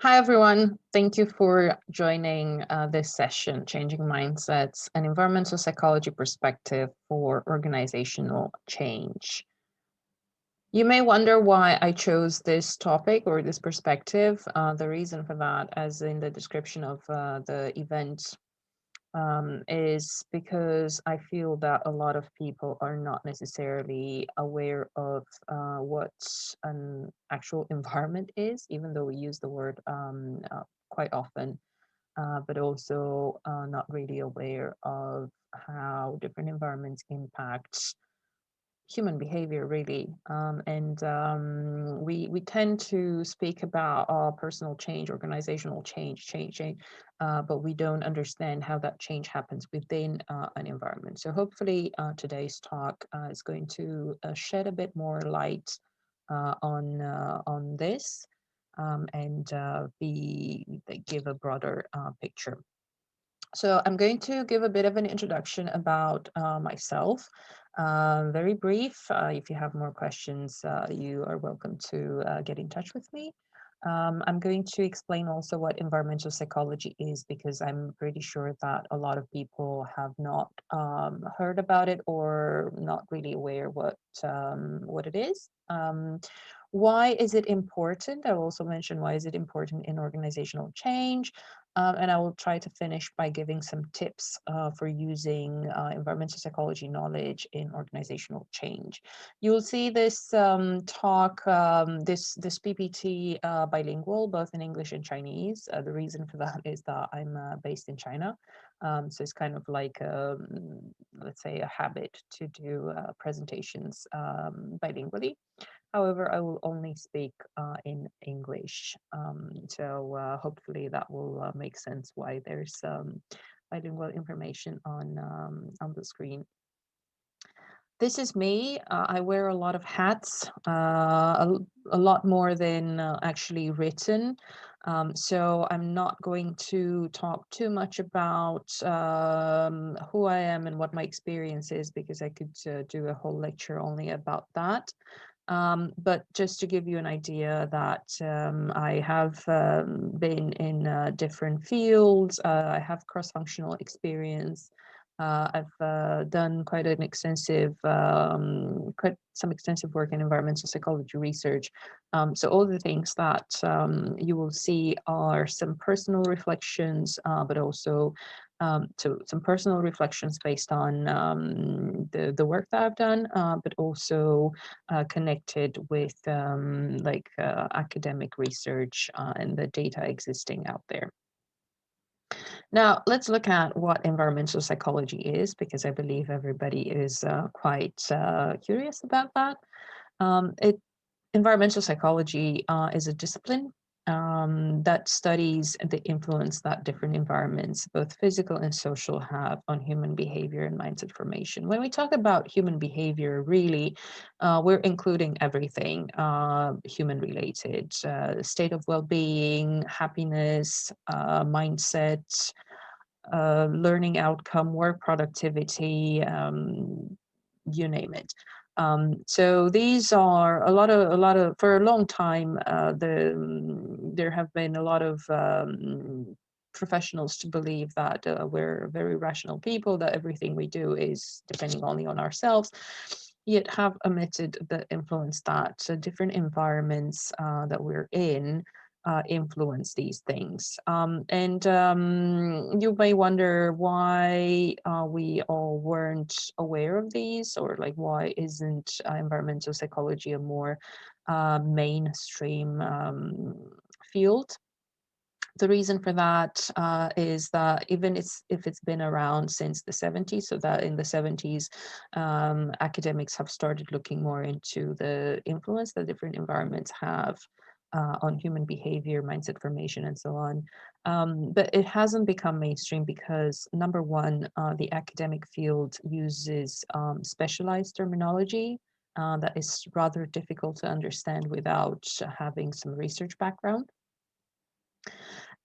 Hi, everyone. Thank you for joining this session, Changing Mindsets, an Environmental Psychology Perspective for Organizational Change. You may wonder why I chose this topic or this perspective. The reason for that, as in the description of the event, is because I feel that a lot of people are not necessarily aware of what an actual environment is, even though we use the word quite often, but also not really aware of how different environments impact human behavior really, and we tend to speak about personal change, organizational change, but we don't understand how that change happens within an environment. So hopefully today's talk is going to shed a bit more light on this, and give a broader picture. So I'm going to give a bit of an introduction about myself, very brief. If you have more questions, you are welcome to get in touch with me. I'm going to explain also what environmental psychology is, because I'm pretty sure that a lot of people have not heard about it or not really aware what it is. Why is it important? I will also mention why is it important in organizational change. And I will try to finish by giving some tips for using environmental psychology knowledge in organizational change. You will see this talk, this PPT bilingual, both in English and Chinese. The reason for that is that I'm based in China. So it's kind of like, let's say, a habit to do presentations bilingually. However, I will only speak in English. So hopefully that will make sense why there's bilingual information on the screen. This is me. I wear a lot of hats, a lot more than actually written. So I'm not going to talk too much about who I am and what my experience is, because I could do a whole lecture only about that. But just to give you an idea that I have been in different fields, I have cross-functional experience. I've done quite some extensive work in environmental psychology research. So all the things that you will see are some personal reflections, but also some personal reflections based on the work that I've done, but also connected with academic research and the data existing out there. Now, let's look at what environmental psychology is, because I believe everybody is quite curious about that. Environmental psychology is a discipline that studies the influence that different environments, both physical and social, have on human behavior and mindset formation. When we talk about human behavior, really, we're including everything human related: state of well-being, happiness, mindset, learning outcome, work productivity, you name it. So these are a lot of for a long time. There have been a lot of professionals to believe that we're very rational people, that everything we do is depending only on ourselves, yet have omitted the influence that different environments that we're in influence these things. And you may wonder why we all weren't aware of these, or like, why isn't environmental psychology a more mainstream field? The reason for that is that even if it's been around since the 70s, so that in the 70s, academics have started looking more into the influence that different environments have on human behavior, mindset formation, and so on. But it hasn't become mainstream because, number one, the academic field uses specialized terminology that is rather difficult to understand without having some research background.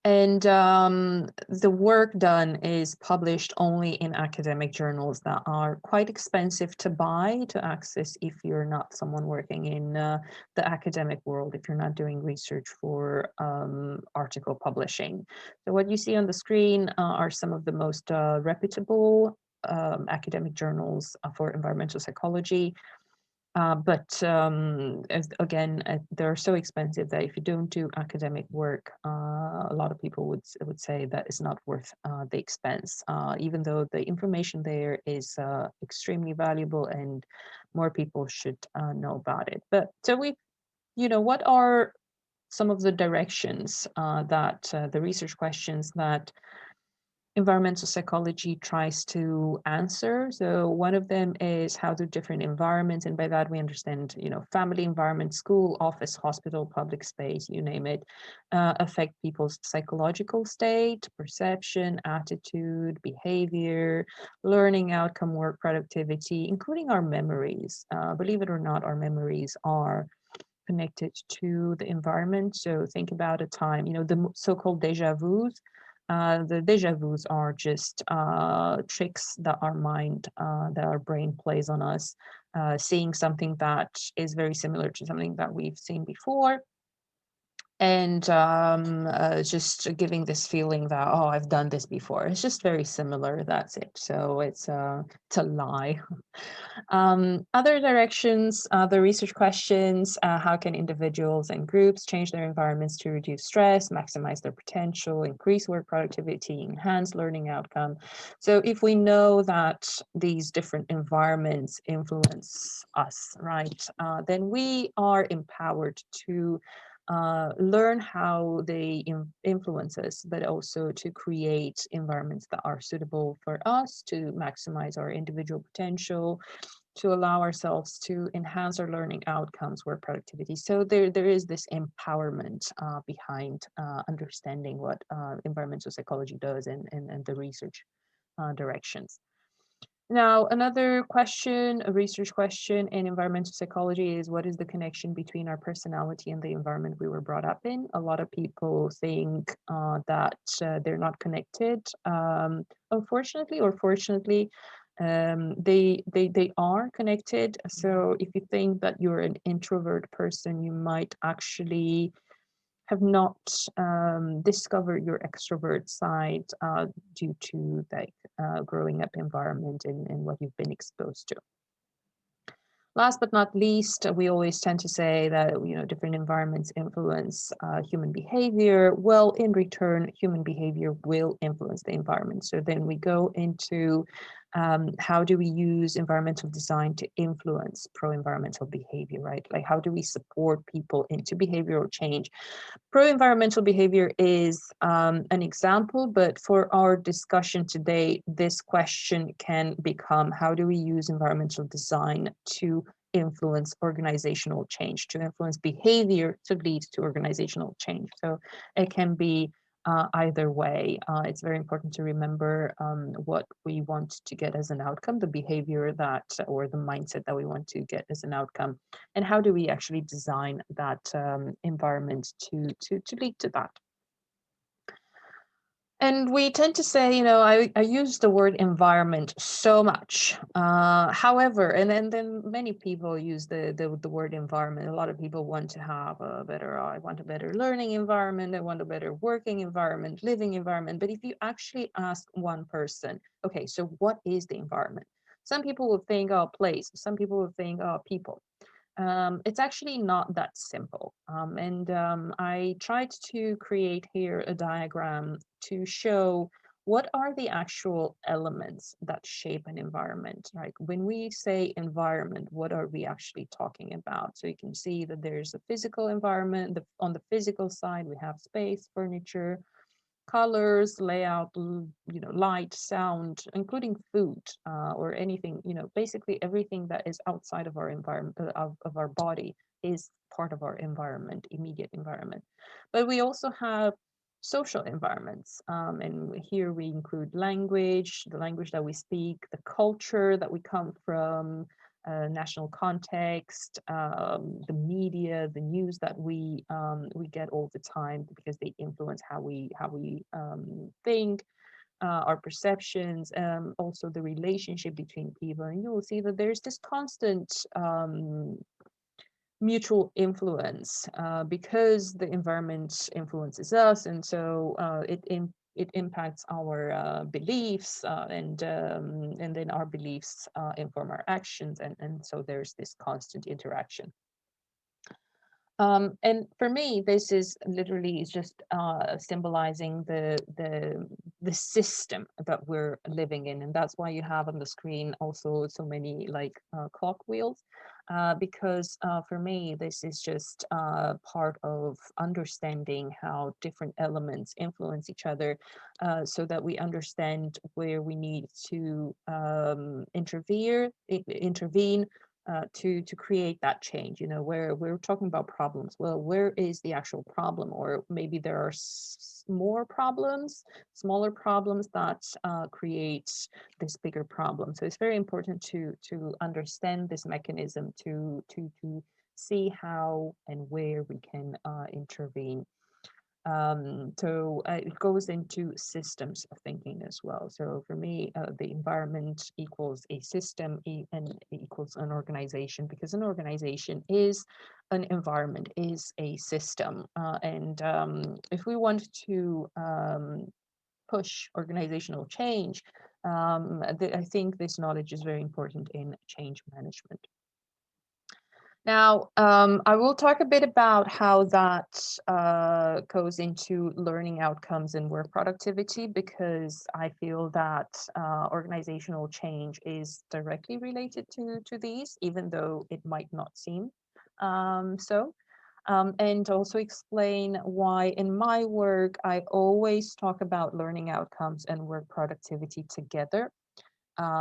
And the work done is published only in academic journals that are quite expensive to buy, to access if you're not someone working in the academic world, if you're not doing research for article publishing. So what you see on the screen are some of the most reputable academic journals for environmental psychology. Again, they're so expensive that if you don't do academic work, a lot of people would say that it's not worth the expense, even though the information there is extremely valuable and more people should know about it. But so what are some of the directions that the research questions that environmental psychology tries to answer? So one of them is how do different environments, and by that we understand, family environment, school, office, hospital, public space, you name it, affect people's psychological state, perception, attitude, behavior, learning outcome, work productivity, including our memories. Believe it or not, our memories are connected to the environment. So think about a time, the so-called déjà vus. The déjà vus are just tricks that our mind, that our brain plays on us, seeing something that is very similar to something that we've seen before, and just giving this feeling that, oh, I've done this before. It's just very similar. That's it. So it's a lie. Other directions, the research questions, how can individuals and groups change their environments to reduce stress, maximize their potential, increase work productivity, enhance learning outcome? So if we know that these different environments influence us, right, then we are empowered to learn how they influence us, but also to create environments that are suitable for us, to maximize our individual potential, to allow ourselves to enhance our learning outcomes, work productivity. So there is this empowerment behind understanding what environmental psychology does, and the research directions. Now, another question, a research question in environmental psychology, is what is the connection between our personality and the environment we were brought up in? A lot of people think that they're not connected. Unfortunately or fortunately, they are connected. So if you think that you're an introvert person, you might actually have not discovered your extrovert side due to growing up environment and what you've been exposed to. Last but not least, we always tend to say that different environments influence human behavior. Well, in return, human behavior will influence the environment. So then we go into how do we use environmental design to influence pro-environmental behavior, right? Like how do we support people into behavioral change? Pro-environmental behavior is an example, but for our discussion today, this question can become, how do we use environmental design to influence organizational change, to influence behavior to lead to organizational change? So it can be either way. It's very important to remember what we want to get as an outcome, the behavior that, or the mindset that we want to get as an outcome, and how do we actually design that environment to lead to that. And we tend to say, I use the word environment so much. However, and then many people use the word environment. A lot of people want to have I want a better learning environment. I want a better working environment, living environment. But if you actually ask one person, okay, so what is the environment? Some people will think, oh, place. Some people will think, oh, people. It's actually not that simple. I tried to create here a diagram to show what are the actual elements that shape an environment. Like when we say environment, what are we actually talking about? So you can see that there's a physical environment. On the physical side, we have space, furniture, colors, layout, light, sound, including food, or anything, basically everything that is outside of our environment, of our body, is part of our environment, immediate environment. But we also have social environments, and here we include language, the language that we speak, the culture that we come from, national context, the media, the news that we get all the time, because they influence how we think, our perceptions, also the relationship between people. And you will see that there's this constant mutual influence, because the environment influences us, and so it impacts our beliefs, and then our beliefs inform our actions, and so there's this constant interaction. And for me, this is literally just symbolizing the system that we're living in, and that's why you have on the screen also so many like clock wheels, because for me, this is just part of understanding how different elements influence each other, so that we understand where we need to intervene, to create that change. You know, where we're talking about problems, well, where is the actual problem? Or maybe there are more problems, smaller problems that create this bigger problem. So it's very important to understand this mechanism, to see how and where we can intervene. So it goes into systems of thinking as well. So for me, the environment equals a system, and equals an organization, because an organization is an environment, is a system. And if we want to push organizational change, I think this knowledge is very important in change management. Now, I will talk a bit about how that goes into learning outcomes and work productivity, because I feel that organizational change is directly related to these, even though it might not seem so. And also explain why in my work, I always talk about learning outcomes and work productivity together. I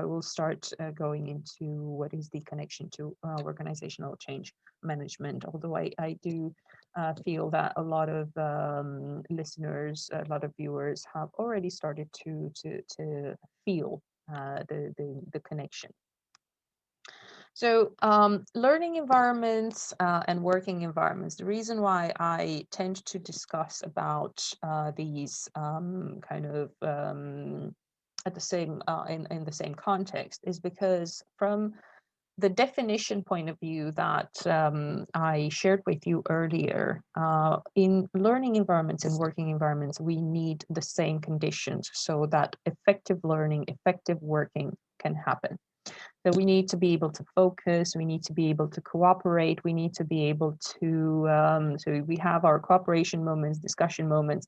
will start going into what is the connection to organizational change management, although I do feel that a lot of listeners, a lot of viewers have already started to feel the connection. So learning environments and working environments, the reason why I tend to discuss about these kind of at the same in the same context is because from the definition point of view that I shared with you earlier, in learning environments and working environments, we need the same conditions so that effective learning, effective working can happen. So we need to be able to focus, we need to be able to cooperate, we need to be able to, so we have our cooperation moments, discussion moments,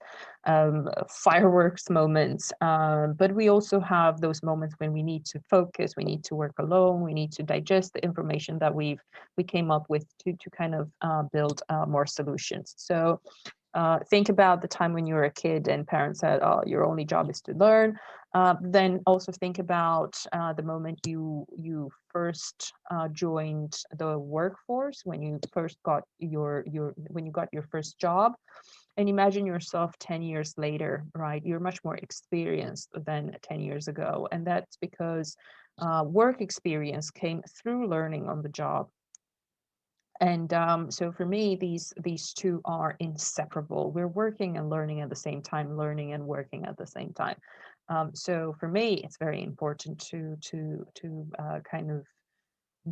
fireworks moments, but we also have those moments when we need to focus, we need to work alone, we need to digest the information that we came up with to kind of build more solutions. So think about the time when you were a kid and parents said, oh, your only job is to learn. Then also think about the moment you first joined the workforce, when you first got when you got your first job, and imagine yourself 10 years later, right? You're much more experienced than 10 years ago, and that's because work experience came through learning on the job. And so for me, these two are inseparable. We're working and learning at the same time, learning and working at the same time. So for me, it's very important to kind of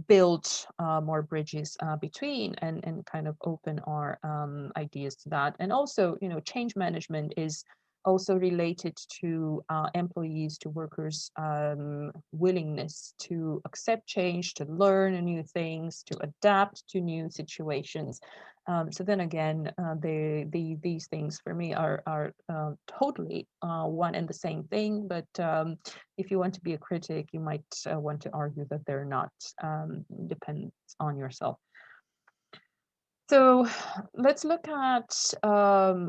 build more bridges between, and kind of open our ideas to that. And also, you know, change management is also related to employees, to workers' willingness to accept change, to learn new things, to adapt to new situations. So then again, these things for me are totally one and the same thing. But if you want to be a critic, you might want to argue that they're not. Depends on yourself. So let's look at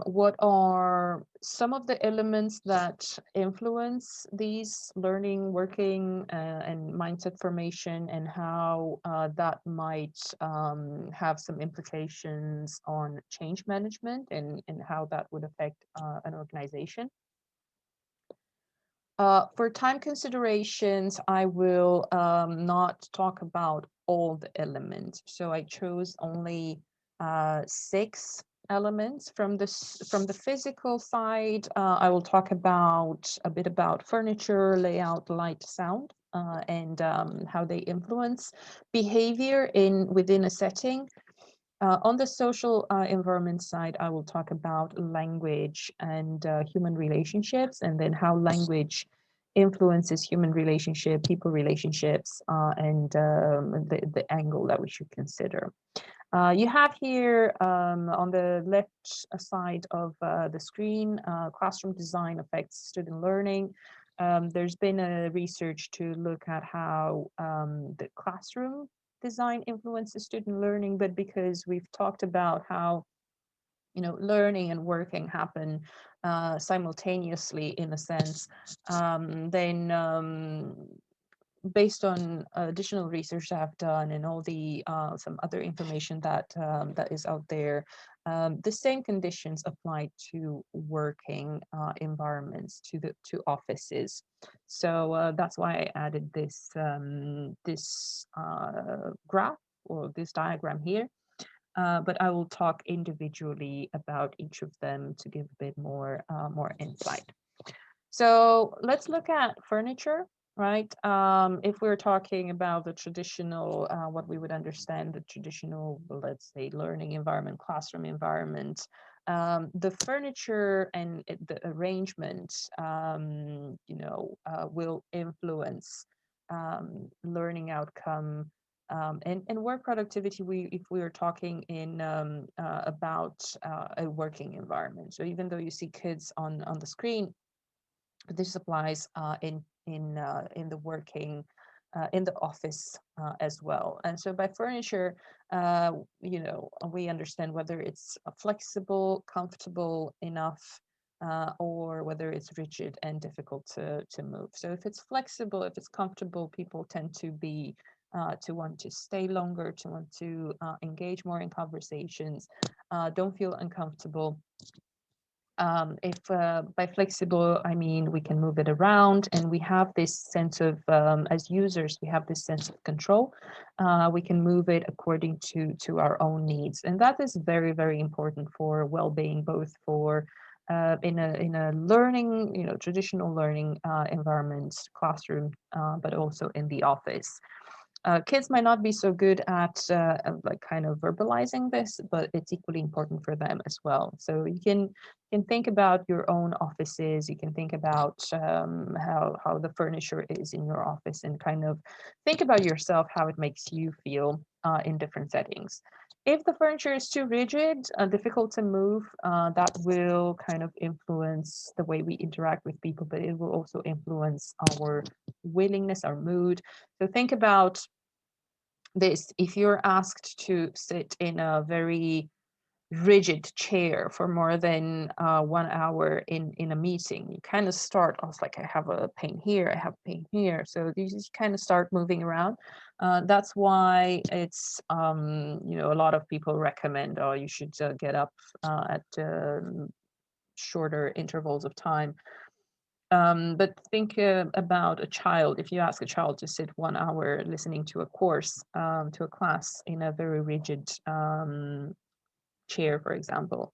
what are some of the elements that influence these learning, working, and mindset formation, and how that might have some implications on change management, and how that would affect an organization. For time considerations, I will not talk about all the elements. So I chose only 6 elements from the physical side. I will talk about a bit about furniture, layout, light, sound, and how they influence behavior within a setting. On the social environment side, I will talk about language and human relationships, and then how language influences human relationship, people relationships, and the angle that we should consider. You have here on the left side of the screen, classroom design affects student learning. There's been a research to look at how the classroom design influences student learning, but because we've talked about how learning and working happen simultaneously in a sense, then based on additional research I've done and all the some other information that is out there, the same conditions apply to working environments, to offices. So that's why I added this graph or this diagram here. But I will talk individually about each of them to give a bit more insight. So let's look at furniture, right? If we're talking about the traditional, what we would understand the traditional, let's say, learning environment, classroom environment, the furniture and the arrangement, will influence learning outcome. And work productivity, if we are talking in about a working environment. So even though you see kids on the screen, this applies in the working in the office as well. And so by furniture, we understand whether it's flexible, comfortable enough, or whether it's rigid and difficult to move. So if it's flexible, if it's comfortable, people tend to want to stay longer, to want to engage more in conversations, don't feel uncomfortable. If by flexible, I mean we can move it around, and we have this sense of, as users, we have this sense of control. We can move it according to our own needs, and that is very, very important for well-being, both for in a learning, traditional learning environment, classroom, but also in the office. Kids might not be so good at like kind of verbalizing this, but it's equally important for them as well. So you can think about your own offices. You can think about how the furniture is in your office, and kind of think about yourself, how it makes you feel in different settings. If the furniture is too rigid, difficult to move, that will kind of influence the way we interact with people, but it will also influence our willingness, our mood. So think about this. If you're asked to sit in a very rigid chair for more than 1 hour in a meeting, you kind of start off like, I have a pain here, I have pain here. So you just kind of start moving around. That's why it's, a lot of people recommend, oh, you should get up at shorter intervals of time. But think about a child. If you ask a child to sit 1 hour listening to a course, to a class in a very rigid chair, for example,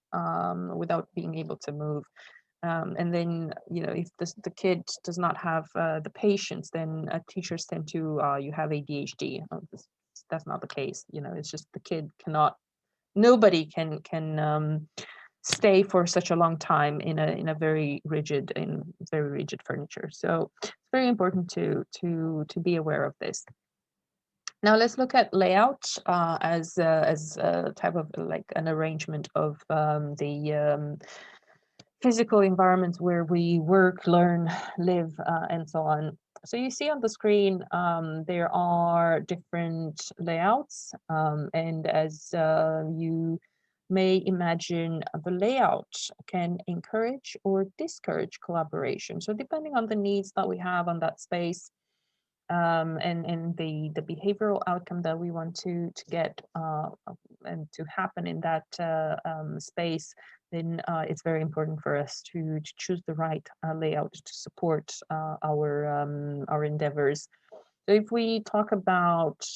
without being able to move, and then, if the kid does not have the patience, then teachers tend to, you have ADHD. That's not the case. It's just the kid cannot. Nobody can stay for such a long time in a very rigid furniture. So it's very important to be aware of this. Now let's look at layout as a type of like an arrangement of the physical environments where we work, learn, live, and so on. So you see on the screen, there are different layouts, and as you may imagine, the layout can encourage or discourage collaboration. So depending on the needs that we have on that space, and the behavioral outcome that we want to get and to happen in that space, then it's very important for us to choose the right layout to support our endeavors. So if we talk about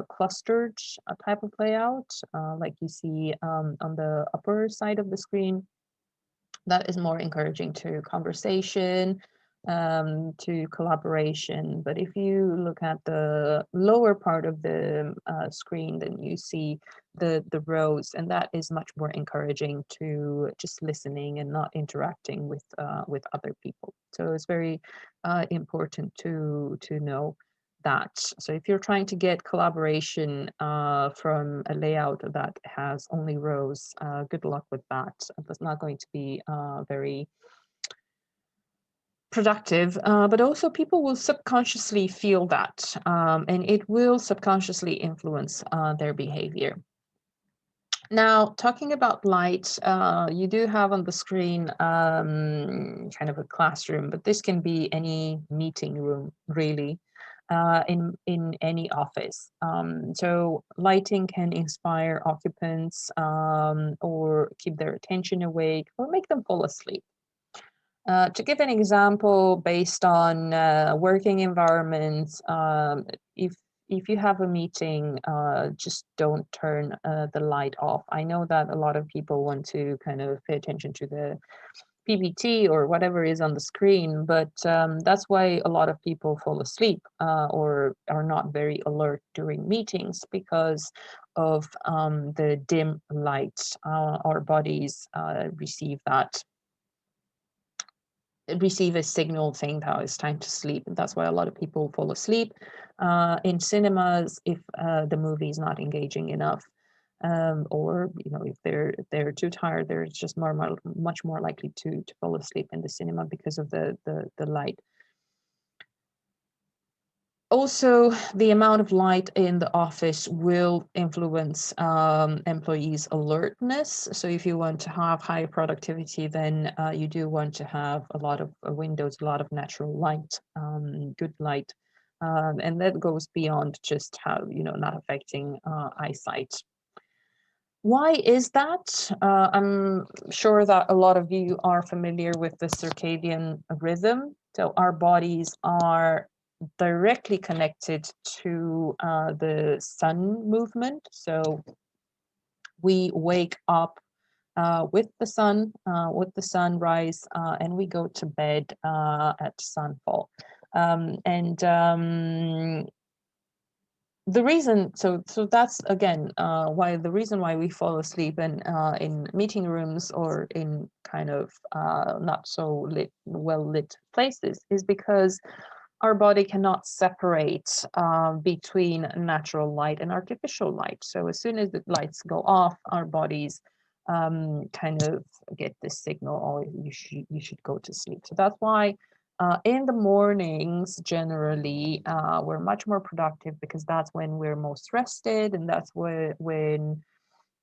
clustered type of layout, like you see on the upper side of the screen, that is more encouraging to conversation, to collaboration. But if you look at the lower part of the screen, then you see the rows, and that is much more encouraging to just listening and not interacting with other people. So it's very important to know that. So if you're trying to get collaboration from a layout that has only rows, good luck with that. That's not going to be very productive, but also people will subconsciously feel that, and it will subconsciously influence their behavior. Now, talking about light, you do have on the screen kind of a classroom, but this can be any meeting room, really, in any office. So lighting can inspire occupants or keep their attention awake or make them fall asleep. To give an example based on working environments, if you have a meeting, just don't turn the light off. I know that a lot of people want to kind of pay attention to the PPT or whatever is on the screen, but that's why a lot of people fall asleep or are not very alert during meetings because of the dim light. Our bodies receive a signal saying that it's time to sleep. And that's why a lot of people fall asleep in cinemas if the movie is not engaging enough. Or if they're too tired, they're just much more likely to fall asleep in the cinema because of the light. Also, the amount of light in the office will influence employees' alertness. So if you want to have high productivity, then you do want to have a lot of windows, a lot of natural light, good light. And that goes beyond just how, not affecting eyesight. Why is that? I'm sure that a lot of you are familiar with the circadian rhythm. So our bodies are directly connected to the sun movement. So we wake up with the with the sunrise, and we go to bed at sunfall. The reason, so that's again why the reason why we fall asleep in meeting rooms or in kind of not so well lit places is because our body cannot separate between natural light and artificial light. So as soon as the lights go off, our bodies kind of get this signal, oh, you should go to sleep. So that's why in the mornings, generally, we're much more productive because that's when we're most rested, and that's when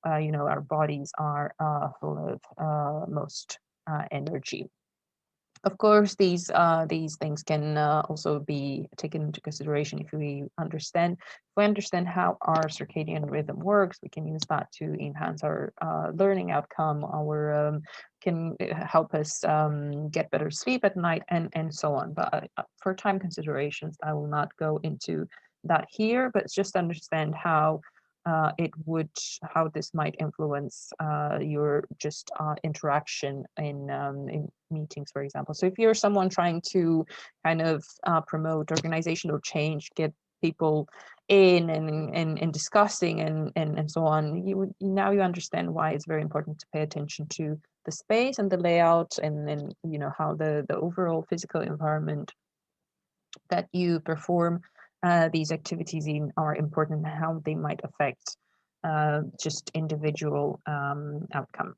our bodies are full of most energy. Of course, these things can also be taken into consideration if we understand how our circadian rhythm works. We can use that to enhance our learning outcome. Our can help us get better sleep at night, and so on. But for time considerations, I will not go into that here. But just understand how how this might influence your just interaction in meetings, for example. So if you're someone trying to kind of promote organizational change, get people in and discussing and so on, now you understand why it's very important to pay attention to the space and the layout and how the overall physical environment that you perform these activities in are important and how they might affect just individual outcome.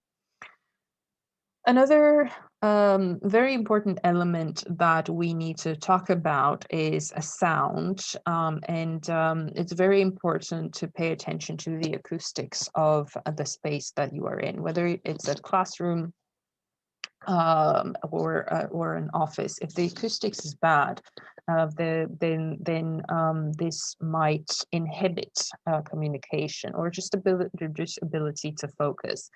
Another very important element that we need to talk about is a sound, and it's very important to pay attention to the acoustics of the space that you are in, whether it's a classroom or an office. If the acoustics is bad, then this might inhibit communication or just ability to focus.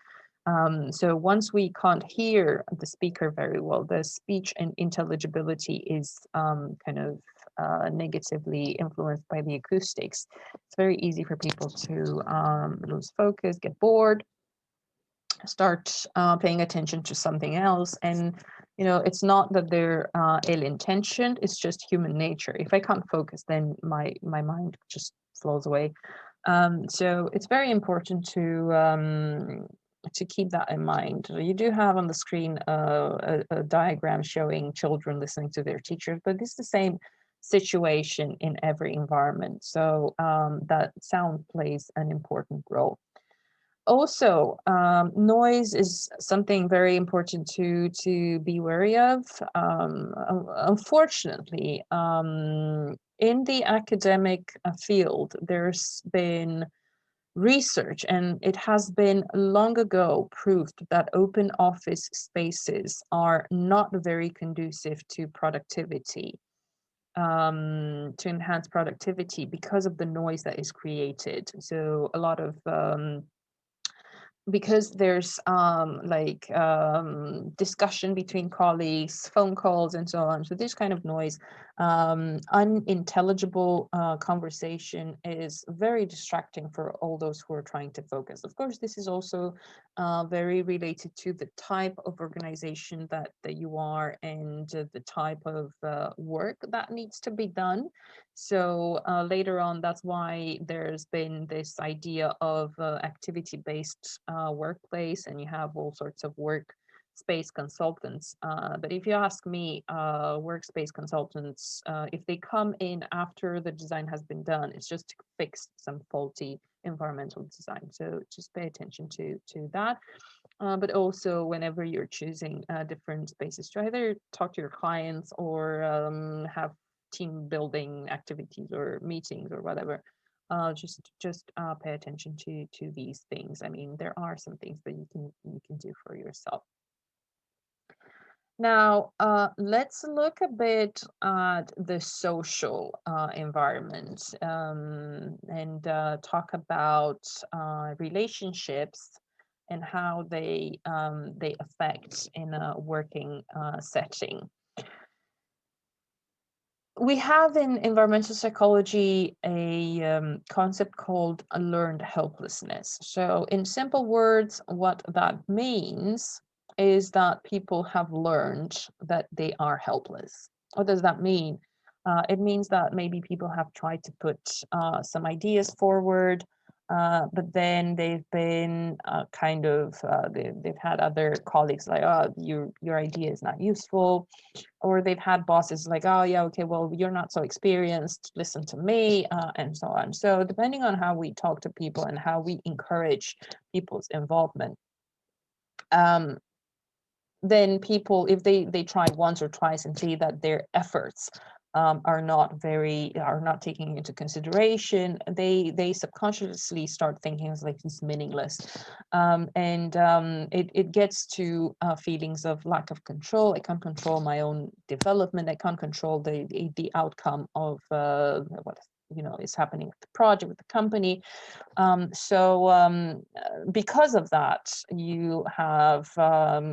So once we can't hear the speaker very well, the speech and intelligibility is kind of negatively influenced by the acoustics. It's very easy for people to lose focus, get bored, start paying attention to something else. And it's not that they're ill-intentioned, it's just human nature. If I can't focus, then my mind just flows away. So it's very important to keep that in mind. You do have on the screen a diagram showing children listening to their teachers, but this is the same situation in every environment. So that sound plays an important role. Also, noise is something very important to be wary of. Unfortunately, in the academic field, there's been research, and it has been long ago proved that open office spaces are not very conducive to productivity, to enhance productivity because of the noise that is created. So a lot of because there's discussion between colleagues, phone calls, and so on. So this kind of noise, unintelligible conversation is very distracting for all those who are trying to focus. Of course, this is also very related to the type of organization that you are, and the type of work that needs to be done. So later on, that's why there's been this idea of activity-based workplace, and you have all sorts of workspace consultants. But if you ask me, workspace consultants, if they come in after the design has been done, it's just to fix some faulty environmental design. So just pay attention to that. But also whenever you're choosing different spaces, to either talk to your clients or have team building activities or meetings or whatever, just pay attention to these things. I mean, there are some things that you can do for yourself. Now, let's look a bit at the social environment, and talk about relationships and how they affect in a working setting. We have in environmental psychology a concept called a learned helplessness. So in simple words, what that means is that people have learned that they are helpless. What does that mean? It means that maybe people have tried to put some ideas forward, but then they've been they've had other colleagues like, oh, your idea is not useful, or they've had bosses like, oh yeah, okay, well, you're not so experienced, listen to me, and so on. So depending on how we talk to people and how we encourage people's involvement, then people, if they try once or twice and see that their efforts are not taking into consideration, they subconsciously start thinking it's like it's meaningless, and it gets to feelings of lack of control. I can't control my own development. I can't control the outcome of what is happening with the project, with the company. Because of that, you have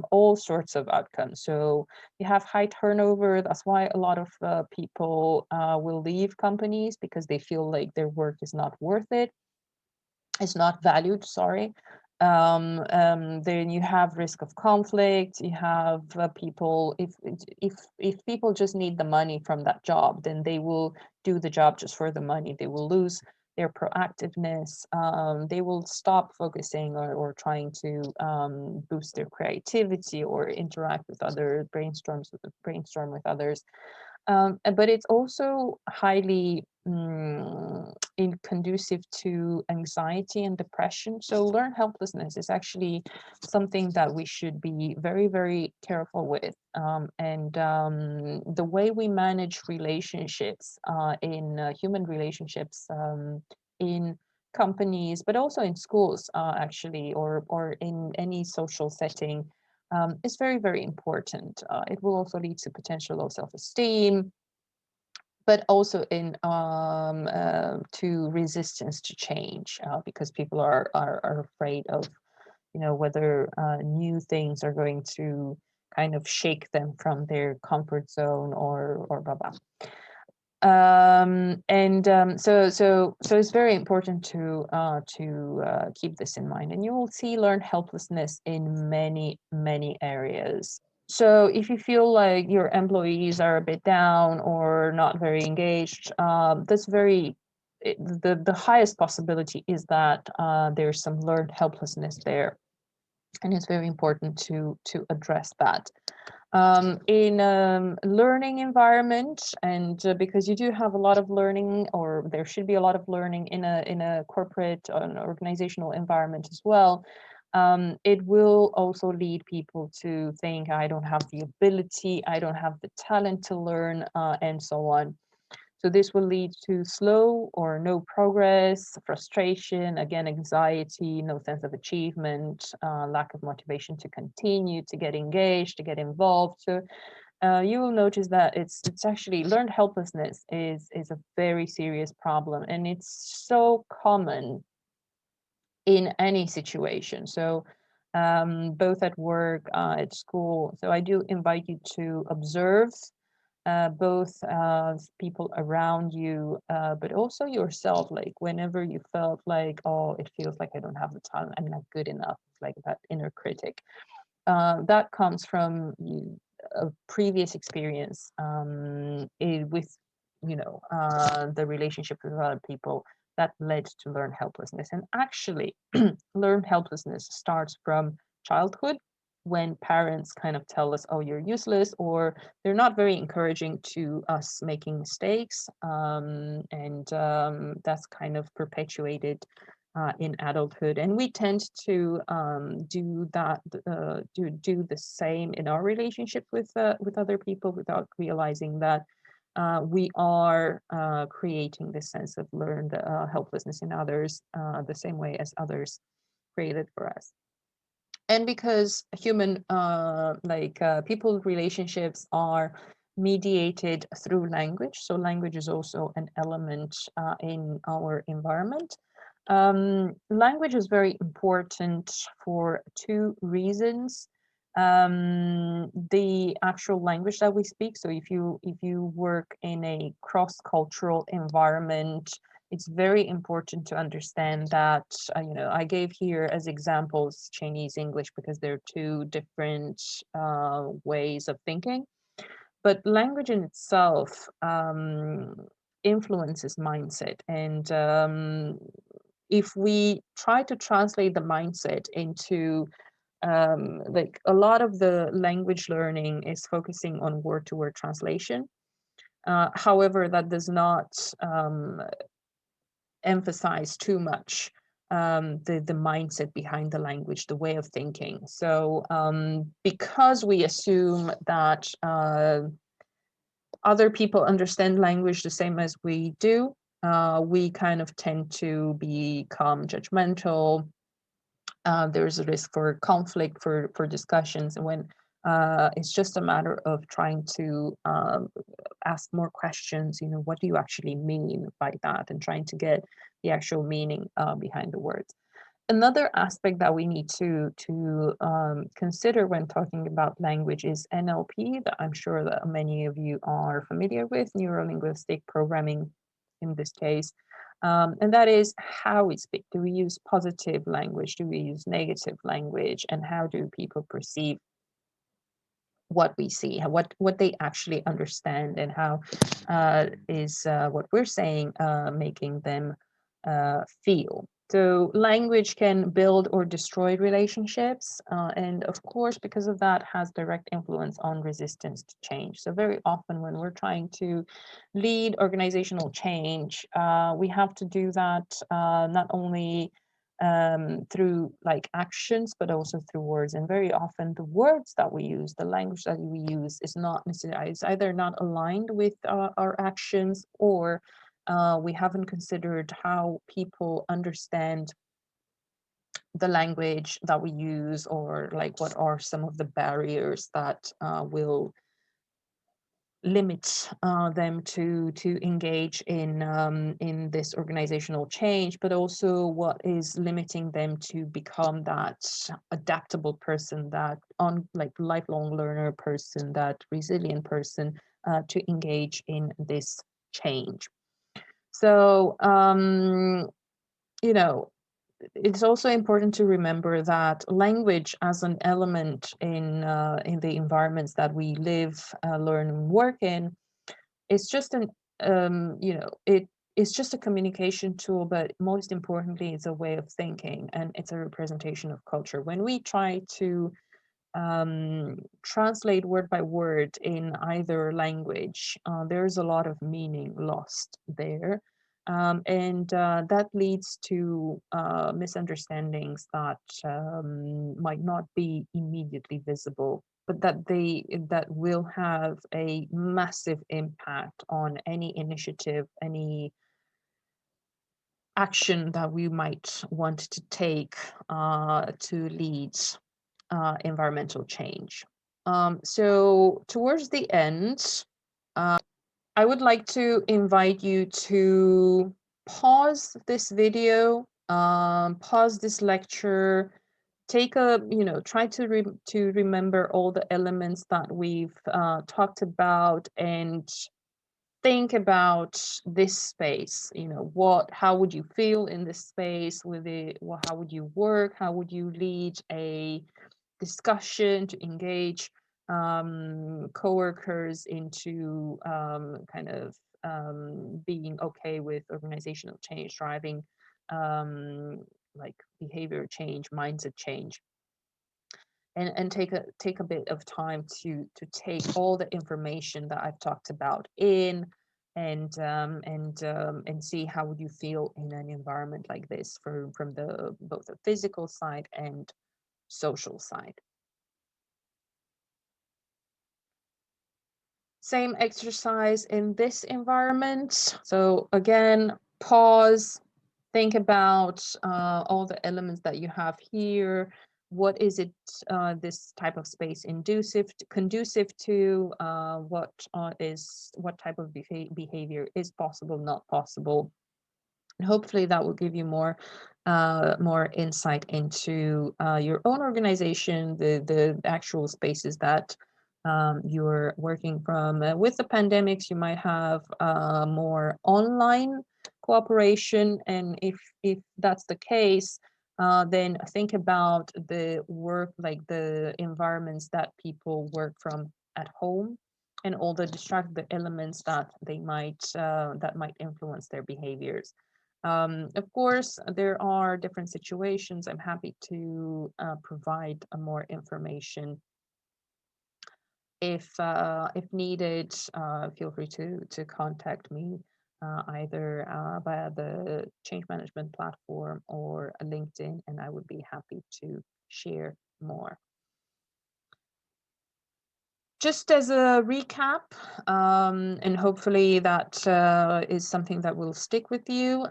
all sorts of outcomes. So you have high turnover. That's why a lot of people will leave companies, because they feel like their work is not worth it. It's not valued, sorry. Then you have risk of conflict. You have people, if people just need the money from that job, then they will do the job just for the money. They will lose their proactiveness. They will stop focusing or trying to boost their creativity or interact with other brainstorm with others. But it's also highly conducive to anxiety and depression. So learned helplessness is actually something that we should be very, very careful with. And the way we manage relationships in human relationships, in companies, but also in schools, actually, or in any social setting, is very, very important. It will also lead to potential low self-esteem, but also in to resistance to change, because people are afraid of, whether new things are going to kind of shake them from their comfort zone, or blah blah. So it's very important to keep this in mind, and you will see learned helplessness in many areas. So if you feel like your employees are a bit down or not very engaged, the highest possibility is that there's some learned helplessness there, and it's very important to address that in learning environment. And because you do have a lot of learning, or there should be a lot of learning in a corporate or an organizational environment as well, it will also lead people to think, I don't have the ability, I don't have the talent to learn, and so on. So this will lead to slow or no progress, frustration, again, anxiety, no sense of achievement, lack of motivation to continue, to get engaged, to get involved. So you will notice that it's actually learned helplessness is a very serious problem, and it's so common in any situation. So both at work, at school. So I do invite you to observe both people around you, but also yourself. Like whenever you felt like, oh, it feels like I don't have the talent, I'm not good enough, like that inner critic. That comes from a previous experience with, the relationship with other people that led to learned helplessness. And actually, learned helplessness starts from childhood, when parents kind of tell us, oh, you're useless, or they're not very encouraging to us making mistakes. And that's kind of perpetuated in adulthood. And we tend to do that, do the same in our relationship with other people, without realizing that we are creating this sense of learned helplessness in others, the same way as others created for us. And because human people relationships are mediated through language, so language is also an element in our environment. Language is very important for two reasons. The actual language that we speak, so if you work in a cross-cultural environment, it's very important to understand that, I gave here as examples Chinese, English, because they're two different ways of thinking. But language in itself influences mindset. And if we try to translate the mindset into, like a lot of the language learning is focusing on word-to-word translation. However, that does not emphasize too much the mindset behind the language, the way of thinking. So because we assume that other people understand language the same as we do, we kind of tend to become judgmental. There's a risk for conflict, for discussions, and when it's just a matter of trying to ask more questions. What do you actually mean by that, and trying to get the actual meaning behind the words. Another aspect that we need to consider when talking about language is NLP, that I'm sure that many of you are familiar with, neuro-linguistic programming in this case. And that is how we speak. Do we use positive language? Do we use negative language? And how do people perceive what we see, what they actually understand, and how is what we're saying making them feel. So language can build or destroy relationships, and of course, because of that, has direct influence on resistance to change. So very often when we're trying to lead organizational change, we have to do that not only through like actions, but also through words. And very often the words that we use, the language that we use, is not necessarily, it's either not aligned with our actions, or we haven't considered how people understand the language that we use, or like what are some of the barriers that will limit them to engage in this organizational change, but also what is limiting them to become that adaptable person, that like lifelong learner person, that resilient person to engage in this change. So you know, it's also important to remember that language as an element in the environments that we live, learn, and work in is just an it's just a communication tool, but most importantly, it's a way of thinking and it's a representation of culture. When we try to translate word by word in either language, there's a lot of meaning lost there. And that leads to misunderstandings that might not be immediately visible, but that will have a massive impact on any initiative, any action that we might want to take to lead environmental change. So towards the end, I would like to invite you to pause this video, pause this lecture, take a, try to remember all the elements that we've talked about, and think about this space. How would you feel in this space with it? How would you work? How would you lead a discussion to engage coworkers into kind of being okay with organizational change, driving like behavior change, mindset change, and take a bit of time to take all the information that I've talked about in, and see how would you feel in an environment like this from the both the physical side and social side. Same exercise in this environment. So again, pause, think about all the elements that you have here. What is it, this type of space conducive to? What type of behavior is possible, not possible? And hopefully that will give you more insight into your own organization, the actual spaces that you're working from. With the pandemics, you might have more online cooperation, and if that's the case, then think about the work, like the environments that people work from at home, and all the distractive elements that might influence their behaviors. Of course, there are different situations. I'm happy to provide more information if needed. Feel free to contact me either via the change management platform or LinkedIn, and I would be happy to share more. Just as a recap, and hopefully that is something that will stick with you.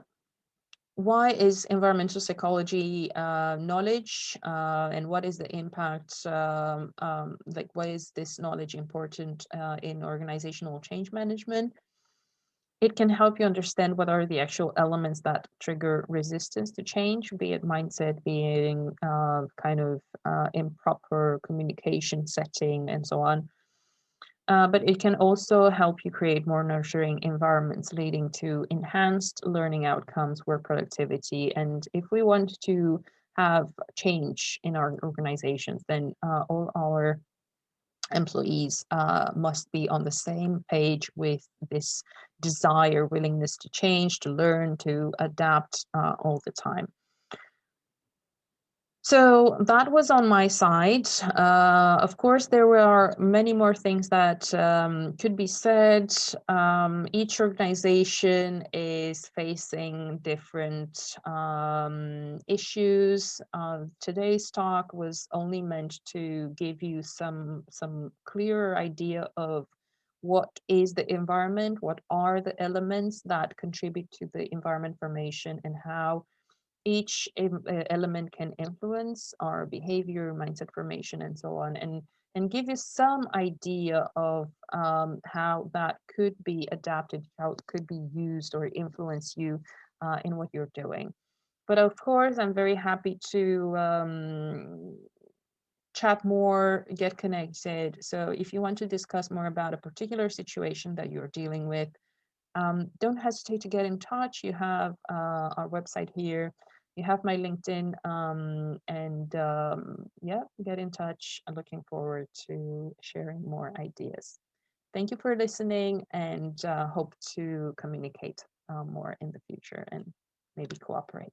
Why is environmental psychology knowledge, and what is the impact, like why is this knowledge important in organizational change management? It can help you understand what are the actual elements that trigger resistance to change, be it mindset, being kind of improper communication setting, and so on. But it can also help you create more nurturing environments, leading to enhanced learning outcomes, work productivity. And if we want to have change in our organizations, then all our employees must be on the same page with this desire, willingness to change, to learn, to adapt all the time. So that was on my side. Of course, there were many more things that could be said. Each organization is facing different issues. Today's talk was only meant to give you some clearer idea of what is the environment, what are the elements that contribute to the environment formation, and how each element can influence our behavior, mindset formation, and so on. And and give you some idea of how that could be adapted, how it could be used or influence you in what you're doing. But of course, I'm very happy to chat more, get connected. So if you want to discuss more about a particular situation that you're dealing with, don't hesitate to get in touch. You have our website here. You have my LinkedIn, and yeah, get in touch. I'm looking forward to sharing more ideas. Thank you for listening, and hope to communicate more in the future and maybe cooperate.